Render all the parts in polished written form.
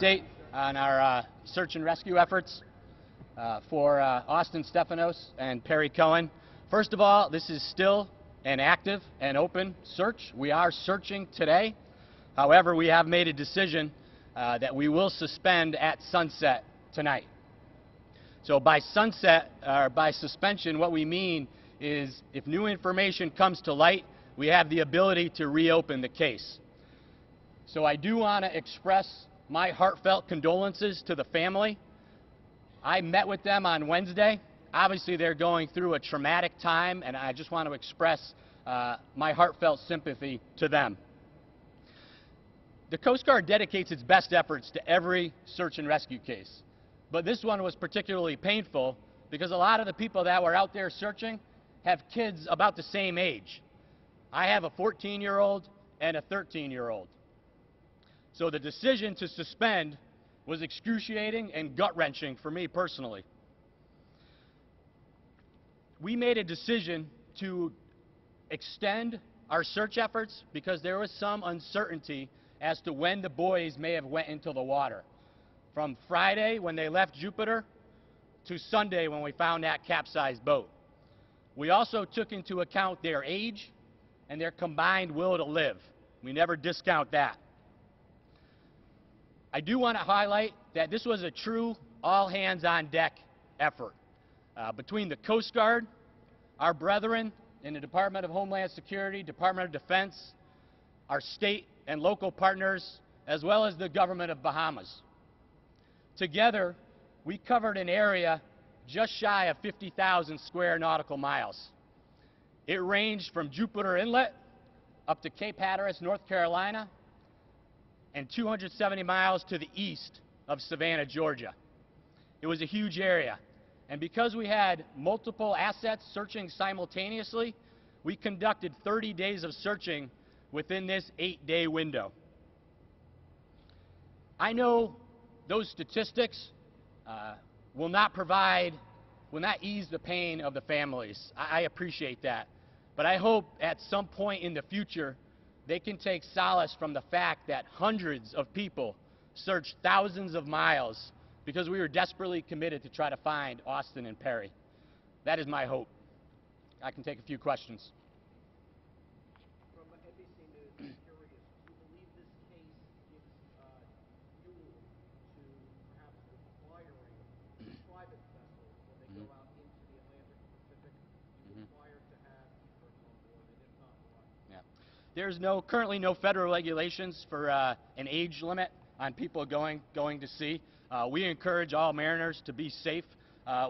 update on our search and rescue efforts for Austin Stefanos and Perry Cohen. First of all, this is still an active and open search. We are searching today. However, we have made a decision that we will suspend at sunset tonight. So by sunset, or by suspension, what we mean is if new information comes to light, we have the ability to reopen the case. So I do want to express my heartfelt condolences to the family. I met with them on Wednesday. Obviously, they're going through a traumatic time, and I just want to express my heartfelt sympathy to them. The Coast Guard dedicates its best efforts to every search and rescue case. But this one was particularly painful because a lot of the people that were out there searching have kids about the same age. I have a 14-year-old and a 13-year-old. So the decision to suspend was excruciating and gut-wrenching for me personally. We made a decision to extend our search efforts because there was some uncertainty as to when the boys may have went into the water. From Friday when they left Jupiter to Sunday when we found that capsized boat. We also took into account their age and their combined will to live. We never discount that. I do want to highlight that this was a true all-hands-on-deck effort between the Coast Guard, our brethren in the Department of Homeland Security, Department of Defense, our state and local partners, as well as the government of Bahamas. Together, we covered an area just shy of 50,000 square nautical miles. It ranged from Jupiter Inlet up to Cape Hatteras, North Carolina, and 270 miles to the east of Savannah, Georgia. It was a huge area. And because we had multiple assets searching simultaneously, we conducted 30 days of searching within this 8-day window. I know those statistics will not ease the pain of the families. I appreciate that. But I hope at some point in the future they can take solace from the fact that hundreds of people searched thousands of miles because we were desperately committed to try to find Austin and Perry. That is my hope. I can take a few questions. From NBC News, I'm curious, do you believe this case gives fuel to perhaps requiring private vessels when they go out into the Atlantic and Pacific, be required to have e-perks on board, and if not, why? Yeah. There's currently no federal regulations for an age limit on people going to sea. We encourage all mariners to be safe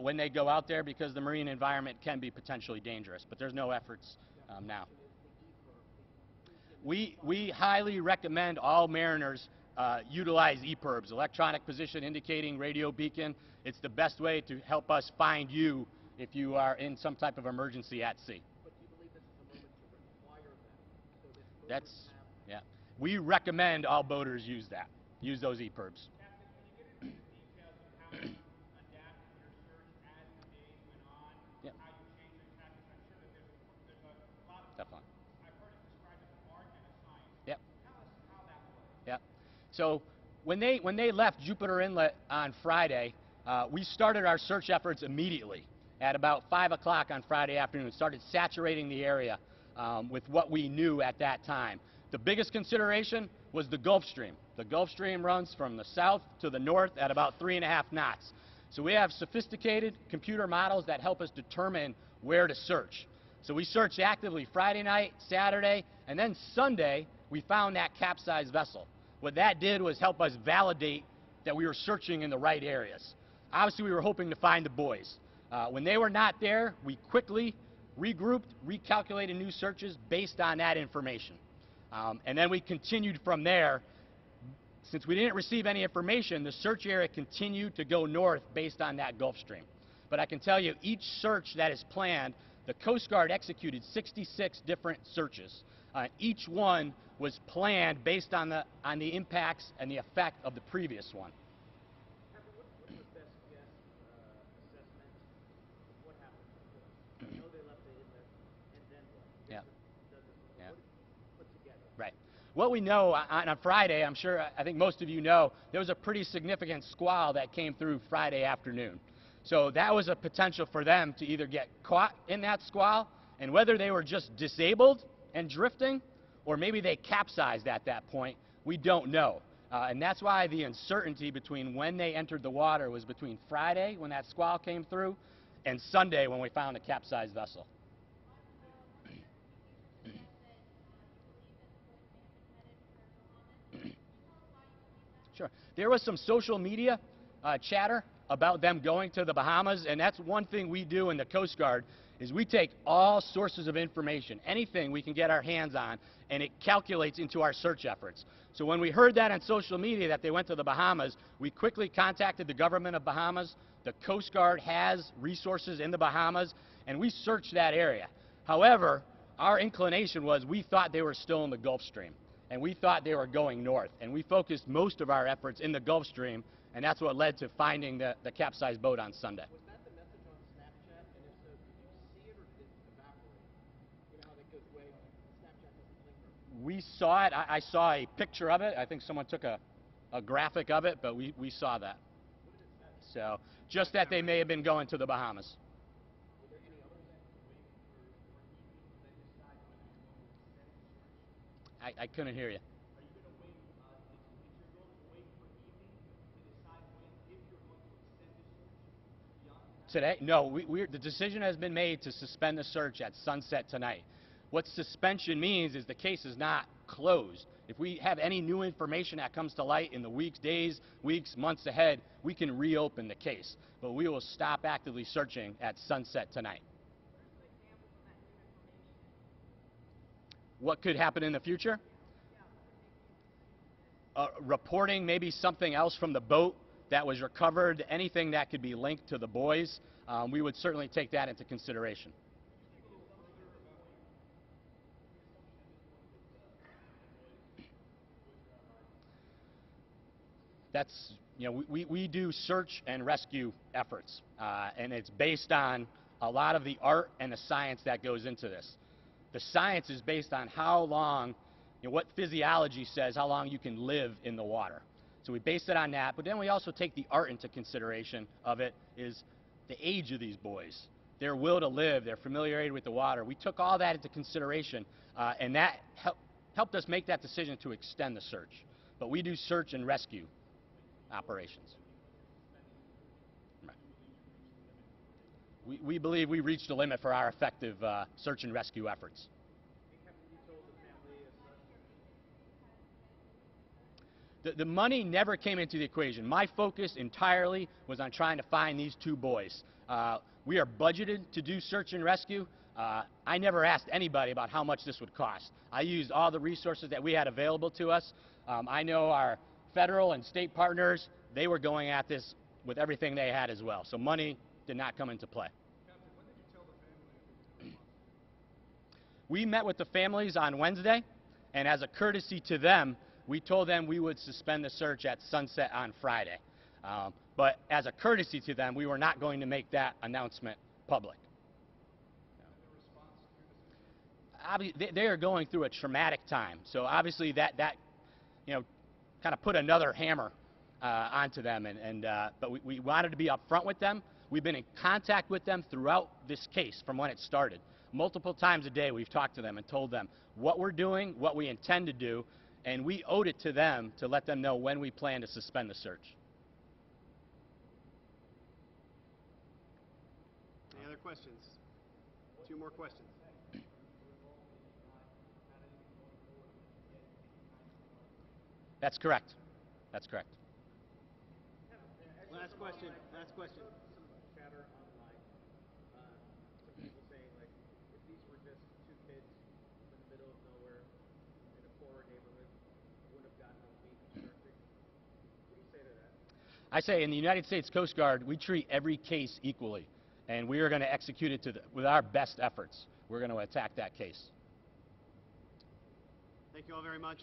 when they go out there because the marine environment can be potentially dangerous, but there's no efforts now. We highly recommend all mariners utilize EPIRBs, electronic position indicating radio beacon. It's the best way to help us find you if you are in some type of emergency at sea. But do you believe this is a moment to require them? So that Yeah. We recommend all boaters use that. Use those EPIRBs. Captain, can you get into the details of how you adapted your search as the days went on? Yep. How you changed your tactics? I'm sure that there's a lot of... Definitely. I've heard it described as an art and a science. Yep. Tell us how that works. Yep. So when they left Jupiter Inlet on Friday, we started our search efforts immediately at about 5 o'clock on Friday afternoon. Started saturating the area with what we knew at that time. The biggest consideration was the Gulf Stream. The Gulf Stream runs from the south to the north at about 3.5 knots. So we have sophisticated computer models that help us determine where to search. So we searched actively Friday night, Saturday, and then Sunday we found that capsized vessel. What that did was help us validate that we were searching in the right areas. Obviously we were hoping to find the boys. When they were not there, we quickly regrouped, recalculated new searches based on that information. And then we continued from there. Since we didn't receive any information, the search area continued to go north based on that Gulf Stream. But I can tell you, each search that is planned, the Coast Guard executed 66 different searches. Each one was planned based on the impacts and the effect of the previous one. Captain, what's the best guess assessment of what happened to the boys? I know they left the inlet, and then what? Yeah. What did you put together? Right. What we know on Friday, I think most of you know, there was a pretty significant squall that came through Friday afternoon. So that was a potential for them to either get caught in that squall, and whether they were just disabled and drifting, or maybe they capsized at that point, we don't know. And that's why the uncertainty between when they entered the water was between Friday, when that squall came through, and Sunday, when we found the capsized vessel. Sure. There was some social media chatter about them going to the Bahamas, and that's one thing we do in the Coast Guard, is we take all sources of information, anything we can get our hands on, and it calculates into our search efforts. So when we heard that on social media that they went to the Bahamas, we quickly contacted the government of Bahamas. The Coast Guard has resources in the Bahamas, and we searched that area. However, our inclination was we thought they were still in the Gulf Stream, and we thought they were going north, and we focused most of our efforts in the Gulf Stream, and that's what led to finding the capsized boat on Sunday. Was that the message on Snapchat? And if so, did you see it or did it evaporate? You know how that goes away, Snapchat doesn't linger. We saw it. I saw a picture of it. I think someone took a graphic of it, but we saw that. What did it say? So just that they may have been going to the Bahamas. Were there any others? I couldn't hear you. Today? No, the decision has been made to suspend the search at sunset tonight. What suspension means is the case is not closed. If we have any new information that comes to light in the days, weeks, months ahead, we can reopen the case. But we will stop actively searching at sunset tonight. What could happen in the future? Reporting maybe something else from the boat that was recovered, anything that could be linked to the boys, we would certainly take that into consideration. That's, you know, we do search and rescue efforts, and it's based on a lot of the art and the science that goes into this. The science is based on how long, you know, what physiology says how long you can live in the water. So we base it on that, but then we also take the art into consideration of it, is the age of these boys, their will to live, their familiarity with the water. We took all that into consideration, and that helped us make that decision to extend the search. But we do search and rescue operations. Right. We believe we reached the limit for our effective search and rescue efforts. The money never came into the equation. My focus entirely was on trying to find these two boys. We are budgeted to do search and rescue. I never asked anybody about how much this would cost. I used all the resources that we had available to us. I know our federal and state partners, they were going at this with everything they had as well. So money did not come into play. Captain, when did you tell the family? We met with the families on Wednesday, and as a courtesy to them, we told them we would suspend the search at sunset on Friday. But as a courtesy to them, we were not going to make that announcement public. Obviously, they are going through a traumatic time. So obviously that you know, kind of put another hammer onto them. But we wanted to be upfront with them. We've been in contact with them throughout this case from when it started. Multiple times a day we've talked to them and told them what we're doing, what we intend to do, and we owed it to them to let them know when we plan to suspend the search. Any other questions? Two more questions. That's correct. That's correct. Last question. Last question. Some chatter online. Some people saying, like, if these were just two kids in the middle of nowhere in a poorer neighborhood, wouldn't have gotten on beach searching. What do you say to that? I say in the United States Coast Guard, we treat every case equally, and we are going to execute it with our best efforts. We're going to attack that case. Thank you all very much.